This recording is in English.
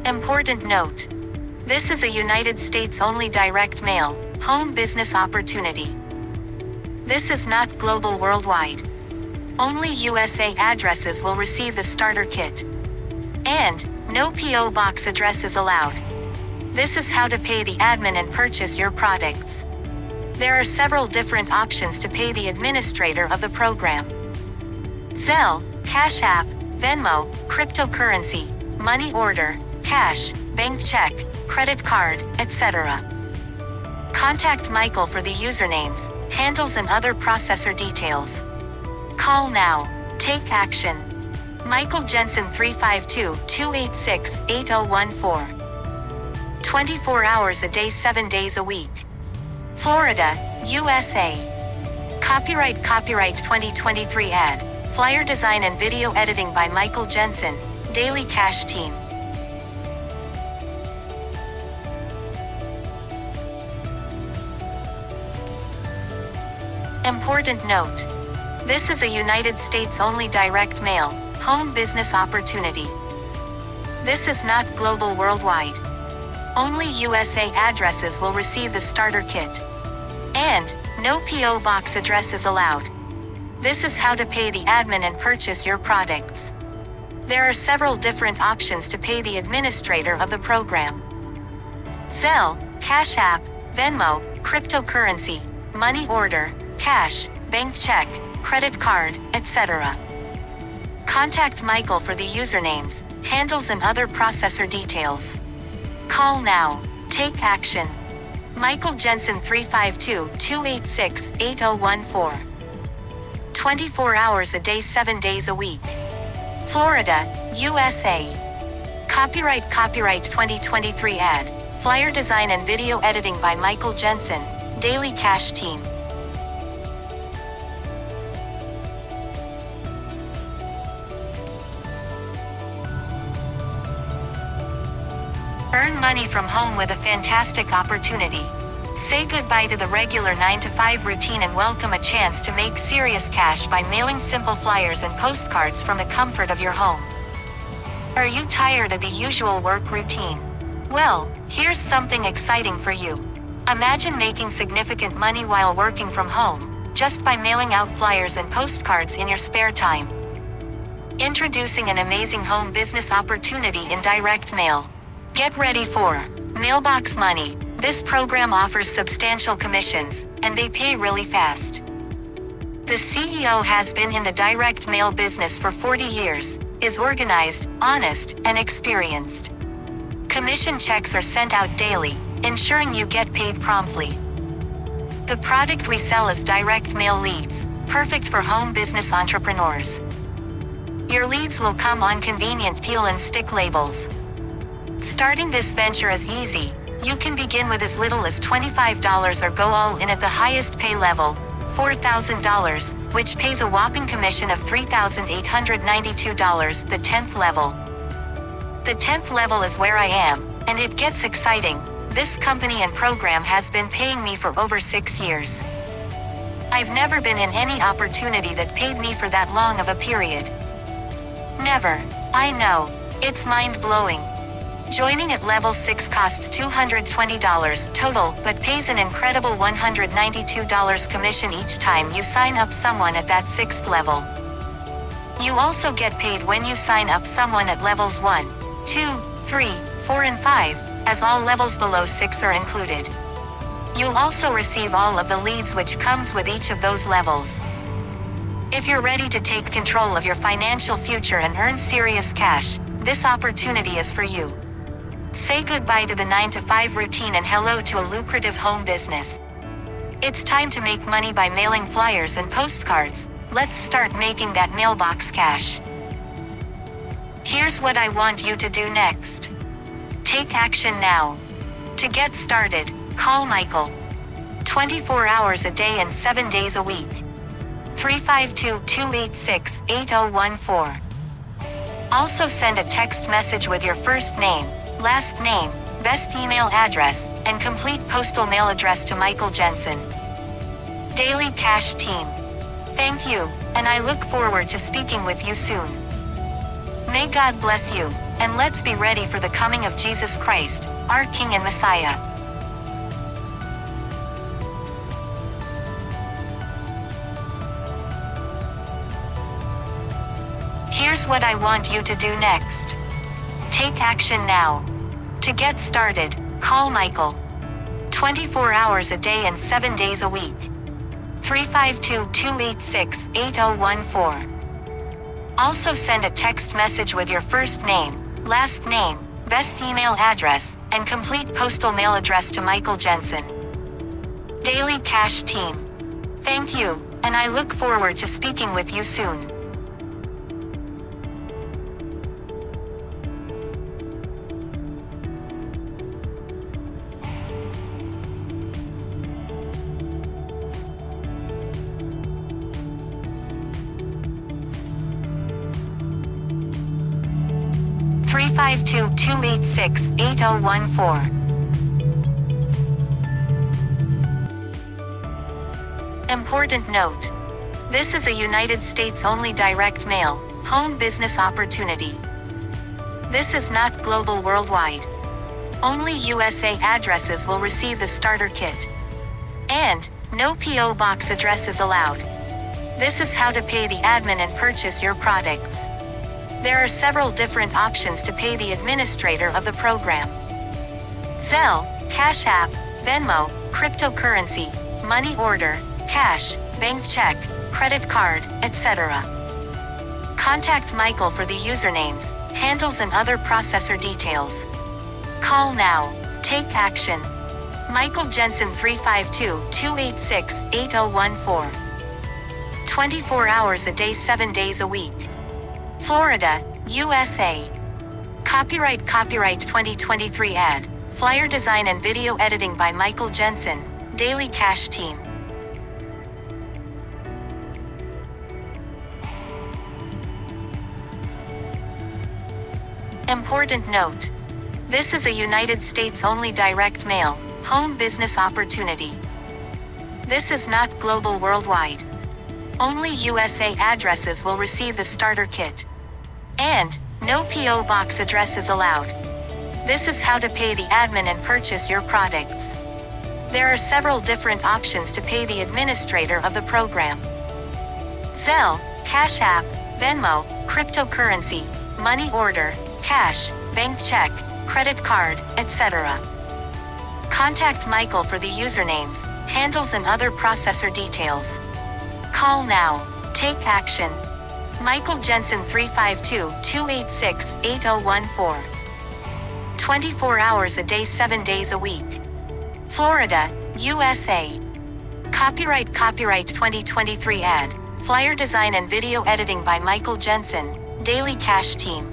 Important note. This is a United States-only direct mail, home business opportunity. This is not global worldwide. Only USA addresses will receive the starter kit. And, no P.O. box address is allowed. This is how to pay the admin and purchase your products. There are several different options to pay the administrator of the program. Zelle, Cash App, Venmo, cryptocurrency, money order, cash, bank check, credit card, etc. Contact Michael for the usernames, handles and other processor details. Call now. Take action. Michael Jensen 352-286-8014. 24 hours a day 7 days a week. Florida, USA. Copyright 2023 ad. Flyer design and video editing by Michael Jensen, Daily Cash Team. Important note. This is a United States-only direct mail, home business opportunity. This is not global worldwide. Only USA addresses will receive the starter kit. And, no P.O. box address is allowed. This is how to pay the admin and purchase your products. There are several different options to pay the administrator of the program. Zelle, Cash App, Venmo, cryptocurrency, money order, cash, bank check, credit card, etc. Contact Michael for the usernames, handles and other processor details. Call now. Take action. Michael Jensen 352-286-8014. 24 hours a day 7 days a week. Florida, USA. Copyright 2023 ad. Flyer design and video editing by Michael Jensen, Daily Cash Team. Earn money from home with a fantastic opportunity. Say goodbye to the regular 9-to-5 routine and welcome a chance to make serious cash by mailing simple flyers and postcards from the comfort of your home. Are you tired of the usual work routine? Well, here's something exciting for you. Imagine making significant money while working from home, just by mailing out flyers and postcards in your spare time. Introducing an amazing home business opportunity in direct mail. Get ready for Mailbox Money. This program offers substantial commissions, and they pay really fast. The CEO has been in the direct mail business for 40 years, is organized, honest, and experienced. Commission checks are sent out daily, ensuring you get paid promptly. The product we sell is direct mail leads, perfect for home business entrepreneurs. Your leads will come on convenient peel and stick labels. Starting this venture is easy. You can begin with as little as $25 or go all in at the highest pay level, $4,000, which pays a whopping commission of $3,892, the 10th level. The 10th level is where I am, and it gets exciting. This company and program has been paying me for over 6 years. I've never been in any opportunity that paid me for that long of a period. Never. I know. It's mind-blowing. Joining at level 6 costs $220 total, but pays an incredible $192 commission each time you sign up someone at that 6th level. You also get paid when you sign up someone at levels 1, 2, 3, 4 and 5, as all levels below 6 are included. You'll also receive all of the leads which comes with each of those levels. If you're ready to take control of your financial future and earn serious cash, this opportunity is for you. Say goodbye to the 9-to-5 routine and hello to a lucrative home business. It's time to make money by mailing flyers and postcards. Let's start making that mailbox cash. Here's what I want you to do next. Take action now. To get started, call Michael. 24 hours a day and 7 days a week. 352-286-8014. Also send a text message with your first name, last name, best email address, and complete postal mail address to Michael Jensen. Daily Cash Team. Thank you, and I look forward to speaking with you soon. May God bless you, and let's be ready for the coming of Jesus Christ, our King and Messiah. Here's what I want you to do next. Take action now. To get started, call Michael. 24 hours a day and 7 days a week. 352-286-8014. Also send a text message with your first name, last name, best email address, and complete postal mail address to Michael Jensen. Daily Cash Team. Thank you, and I look forward to speaking with you soon. Three 286-8014. Important note. This is a United States only direct mail, home business opportunity. This is not global worldwide. Only USA addresses will receive the starter kit. And, no P.O. box address is allowed. This is how to pay the admin and purchase your products. There are several different options to pay the administrator of the program. Zelle, Cash App, Venmo, cryptocurrency, money order, cash, bank check, credit card, etc. Contact Michael for the usernames, handles and other processor details. Call now. Take action. Michael Jensen 352-286-8014. 24 hours a day 7 days a week. Florida, USA. Copyright 2023 ad. Flyer design and video editing by Michael Jensen, Daily Cash Team. Important note. This is a United States only direct mail, home business opportunity. This is not global worldwide. Only USA addresses will receive the starter kit. And, no P.O. box address is allowed. This is how to pay the admin and purchase your products. There are several different options to pay the administrator of the program. Zelle, Cash App, Venmo, cryptocurrency, money order, cash, bank check, credit card, etc. Contact Michael for the usernames, handles and other processor details. Call now. Take action. Michael Jensen 352-286-8014. 24 hours a day 7 days a week. Florida, USA. Copyright 2023 ad. Flyer design and video editing by Michael Jensen, Daily Cash Team.